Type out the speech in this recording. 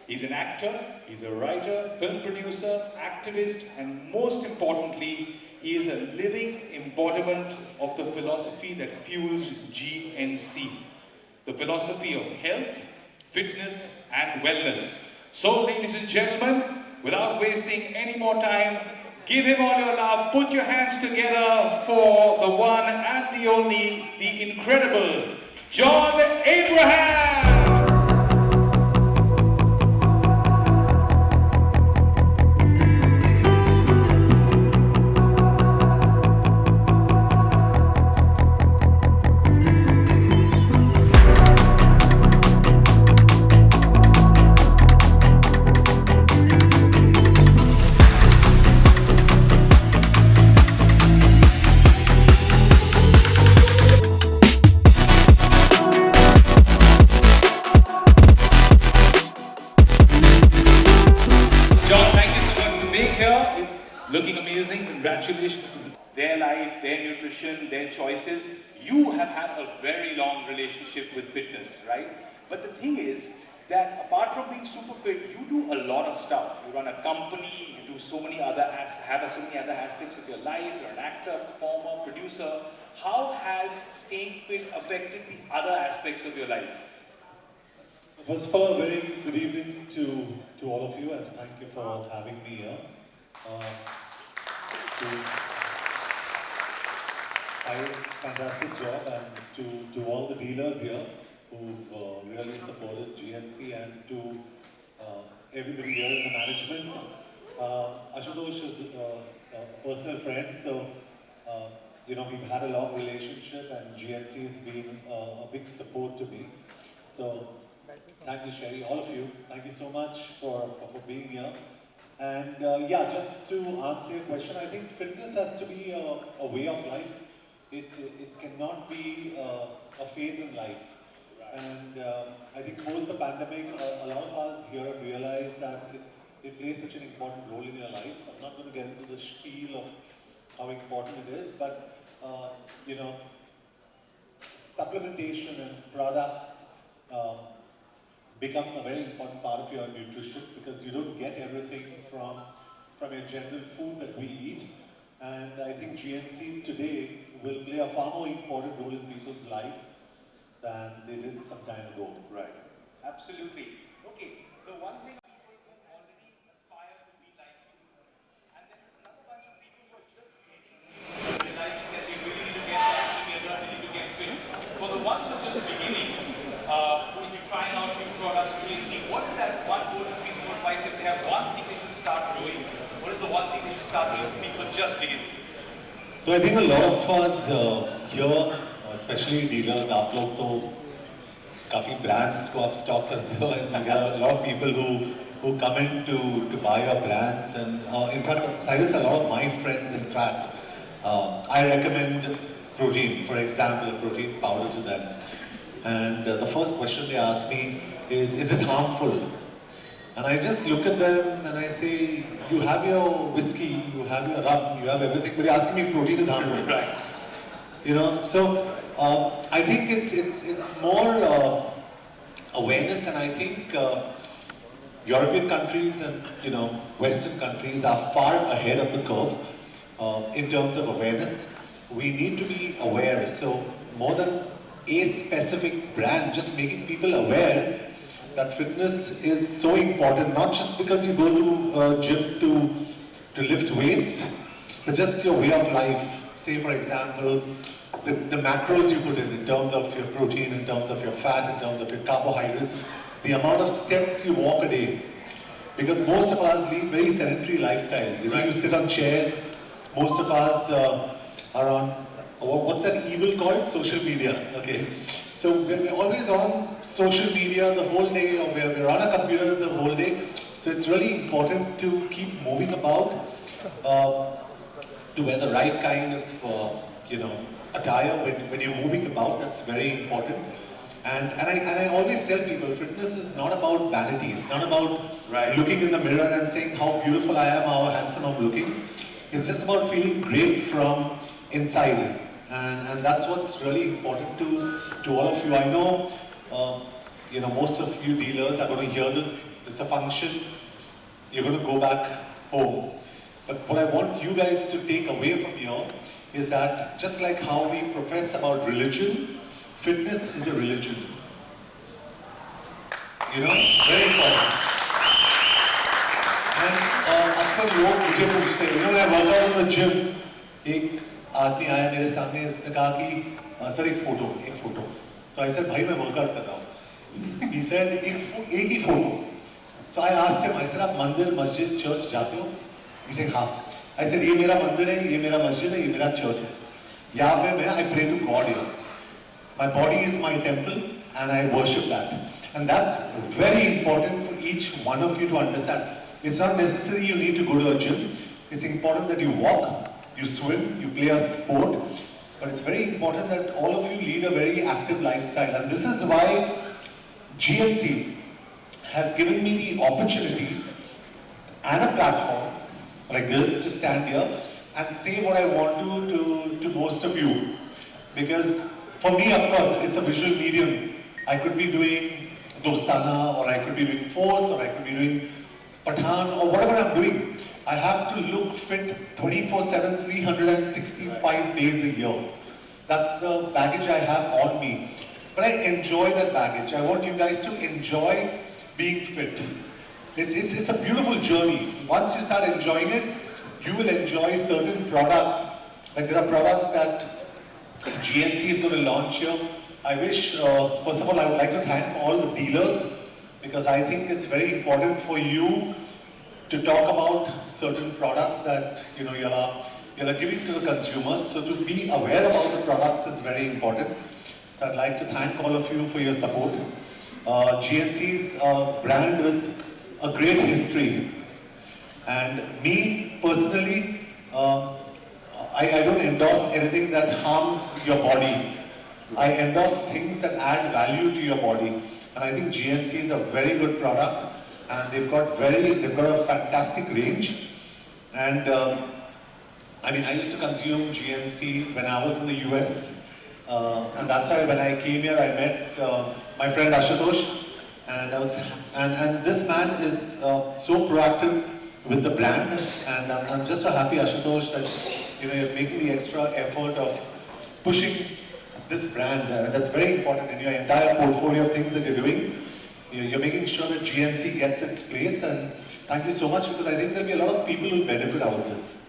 He's an actor, he's a writer, film producer, activist, and most importantly, he is a living embodiment of the philosophy that fuels GNC. The philosophy of health, fitness, and wellness. So, ladies and gentlemen, without wasting any more time, give him all your love, put your hands together for the one and the only, the incredible John Abraham! Looking amazing, congratulations to their life, their nutrition, their choices. You have had a very long relationship with fitness, right? But the thing is that apart from being super fit, you do a lot of stuff. You run a company, you do so many other aspects of your life. You're an actor, performer, producer. How has staying fit affected the other aspects of your life? First of all, a very good evening to all of you, and thank you for having me here. Fantastic job, and to all the dealers here who've really supported GNC, and to everybody here in the management. Ashutosh is a personal friend, so you know, we've had a long relationship, and GNC has been a big support to me. So thank you, Sherry, all of you. Thank you so much for being here. And yeah, just to answer your question, I think fitness has to be a way of life. It cannot be a phase in life. And I think post the pandemic, a lot of us here have realized that it plays such an important role in your life. I'm not going to get into the spiel of how important it is, but you know, supplementation and products become a very important part of your nutrition, because you don't get everything from your general food that we eat. And I think GNC today will play a far more important role in people's lives than they did some time ago. Right. Absolutely. Okay, the one thing people who already aspire to be like you, and then there's another bunch of people who are just realizing that they really need to get back together, they need to get fit. For the ones who are just beginning, who will be trying out new products, what is that one golden piece of advice? If they have one thing they should start doing, what is the one thing they should start doing for people just beginning? So I think a lot of us here, especially dealers, आप लोग तो काफी brands को आप stock करते हो, and there are a lot of people who come in to buy your brands. And in fact, Cyrus, a lot of my friends, in fact, I recommend protein, for example, a protein powder to them. And the first question they ask me is it harmful? And I just look at them and I say, you have your whiskey, you have your rum, you have everything, but you're asking me protein is harmful. Right. You know, so I think it's more awareness, and I think European countries and, you know, Western countries are far ahead of the curve in terms of awareness. We need to be aware. So more than a specific brand, just making people aware that fitness is so important, not just because you go to a gym to lift weights, but just your way of life. Say, for example, the macros you put in terms of your protein, in terms of your fat, in terms of your carbohydrates, the amount of steps you walk a day. Because most of us lead very sedentary lifestyles. You know, you sit on chairs. Most of us are on, what's that evil called? Social media. Okay. So we're always on social media the whole day, or we're on our computers the whole day. So it's really important to keep moving about, to wear the right kind of, you know, attire when you're moving about. That's very important. And I always tell people, fitness is not about vanity. It's not about looking in the mirror and saying how beautiful I am, how handsome I'm looking. It's just about feeling great from inside. And that's what's really important to all of you. I know, you know, most of you dealers are going to hear this It's a function. You're going to go back home. But what I want you guys to take away from here is that just like how we profess about religion, fitness is a religion. You know, very important. And अक्सर लोग मुझे पूछते हैं, when I work out in the gym, एक आदमी आया मेरे सामने, उसने कहा कि सर एक फोटो. So I said, भाई मैं वर्कआउट कर रहा हूँ. He said, एक ही photo. So I asked him, I said, आप मंदिर, मस्जिद, चर्च जाते हो? He said, हाँ. I said, ये मेरा मंदिर है, ये मेरा मस्जिद है, ये मेरा चर्च है. यहाँ पे मैं, I pray to God here. My body is my temple and I worship that. And that's very important for each one of you to understand. It's not necessary you need to go to a gym. It's important that you walk, you swim, you play a sport. But it's very important that all of you lead a very active lifestyle. And this is why GNC has given me the opportunity and a platform like this to stand here and say what I want to most of you. Because for me, of course, it's a visual medium. I could be doing Dostana, or I could be doing Force, or I could be doing Pathan, or whatever I'm doing. I have to look fit 24/7, 365 days a year. That's the baggage I have on me. But I enjoy that baggage. I want you guys to enjoy being fit. It's a beautiful journey. Once you start enjoying it, you will enjoy certain products. Like there are products that GNC is going to launch here. I wish, first of all, I would like to thank all the dealers, because I think it's very important for you to talk about certain products that you're giving to the consumers. So to be aware about the products is very important. So I'd like to thank all of you for your support. GNC is a brand with a great history. And me personally, I don't endorse anything that harms your body. I endorse things that add value to your body. And I think GNC is a very good product. And they've got a fantastic range. And I used to consume GNC when I was in the US. And that's why when I came here, I met my friend Ashutosh. And this man is so proactive with the brand. And I'm just so happy, Ashutosh, that you're making the extra effort of pushing this brand. That's very important in your entire portfolio of things that you're doing. You're making sure that GNC gets its place, and thank you so much, because I think there'll be a lot of people who benefit out of this.